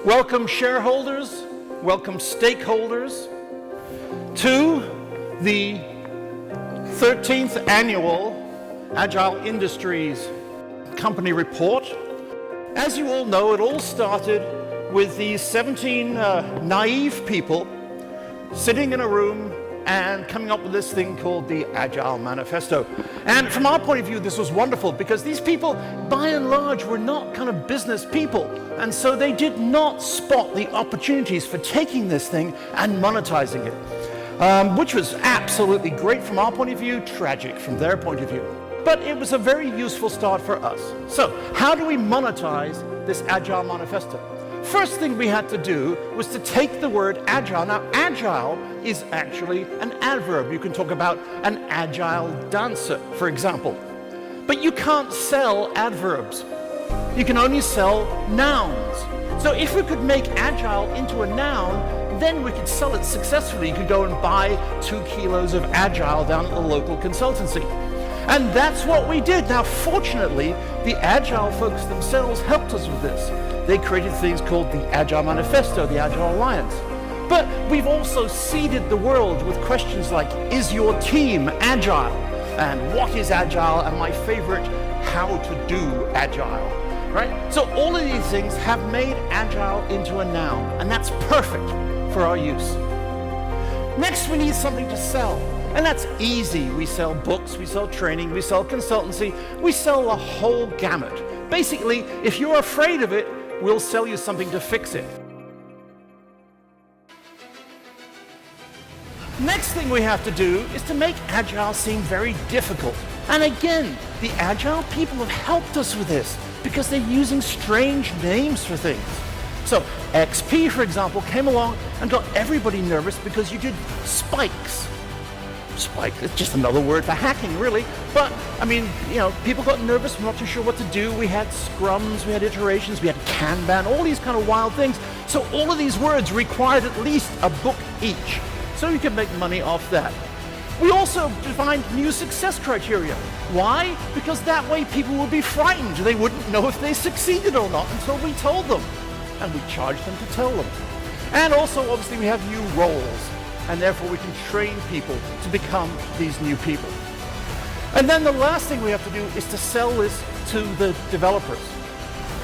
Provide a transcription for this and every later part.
Welcome shareholders, welcome stakeholders to the 13th annual Agile Industries Company Report. As you all know, it all started with these 17 naive people sitting in a room and coming up with this thing called the Agile Manifesto. And from our point of view, this was wonderful because these people, by and large, were not kind of business people. And so they did not spot the opportunities for taking this thing and monetizing it, which was absolutely great from our point of view, tragic from their point of view. But it was a very useful start for us. So how do we monetize this Agile Manifesto? First thing we had to do was to take the word agile. Now, agile is actually an adverb. You can talk about an agile dancer, for example. But you can't sell adverbs. You can only sell nouns. So if we could make agile into a noun, then we could sell it successfully. You could go and buy 2 kilos of agile down at the local consultancy. And that's what we did. Now, fortunately, the Agile folks themselves helped us with this. They created things called the Agile Manifesto, the Agile Alliance. But we've also seeded the world with questions like, is your team agile? And what is agile? And my favorite, how to do agile, right? So all of these things have made agile into a noun, and that's perfect for our use. Next, we need something to sell. And that's easy. We sell books, we sell training, we sell consultancy, we sell the whole gamut. Basically, if you're afraid of it, we'll sell you something to fix it. Next thing we have to do is to make Agile seem very difficult. And again, the Agile people have helped us with this because they're using strange names for things. So XP, for example, came along and got everybody nervous because you did spikes. Spike, it's just another word for hacking, really. But, I mean, you know, people got nervous, we're not too sure what to do. We had scrums, we had iterations, we had Kanban, all these kind of wild things. So all of these words required at least a book each. So you can make money off that. We also defined new success criteria. Why? Because that way people would be frightened. They wouldn't know if they succeeded or not until we told them. And we charged them to tell them. And also, obviously, we have new roles. And therefore we can train people to become these new people. And then the last thing we have to do is to sell this to the developers.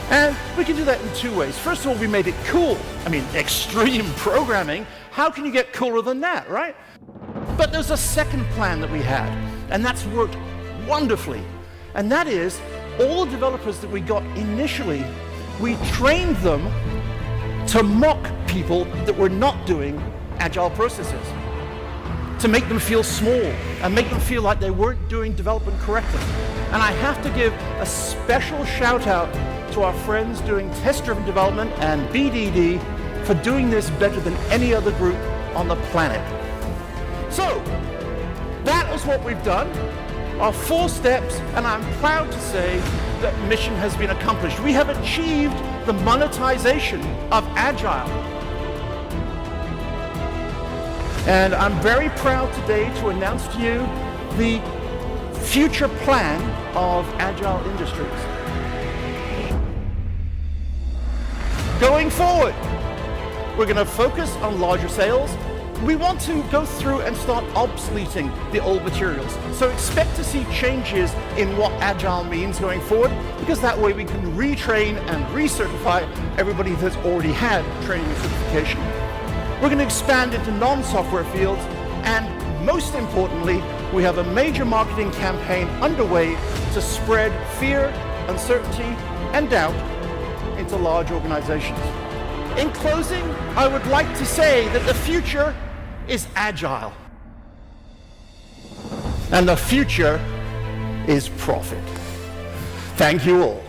And we can do that in 2 ways. First of all, we made it cool. I mean, extreme programming. How can you get cooler than that, right? But there's a second plan that we had, and that's worked wonderfully. And that is, all the developers that we got initially, we trained them to mock people that were not doing agile processes, to make them feel small and make them feel like they weren't doing development correctly. And I have to give a special shout out to our friends doing test-driven development and BDD for doing this better than any other group on the planet. So that is what we've done, our 4 steps, and I'm proud to say that mission has been accomplished. We have achieved the monetization of Agile. And I'm very proud today to announce to you the future plan of Agile Industries. Going forward, we're going to focus on larger sales. We want to go through and start obsoleting the old materials. So expect to see changes in what Agile means going forward, because that way we can retrain and recertify everybody that's already had training and certification. We're going to expand into non-software fields, and most importantly, we have a major marketing campaign underway to spread fear, uncertainty, and doubt into large organizations. In closing, I would like to say that the future is agile, and the future is profit. Thank you all.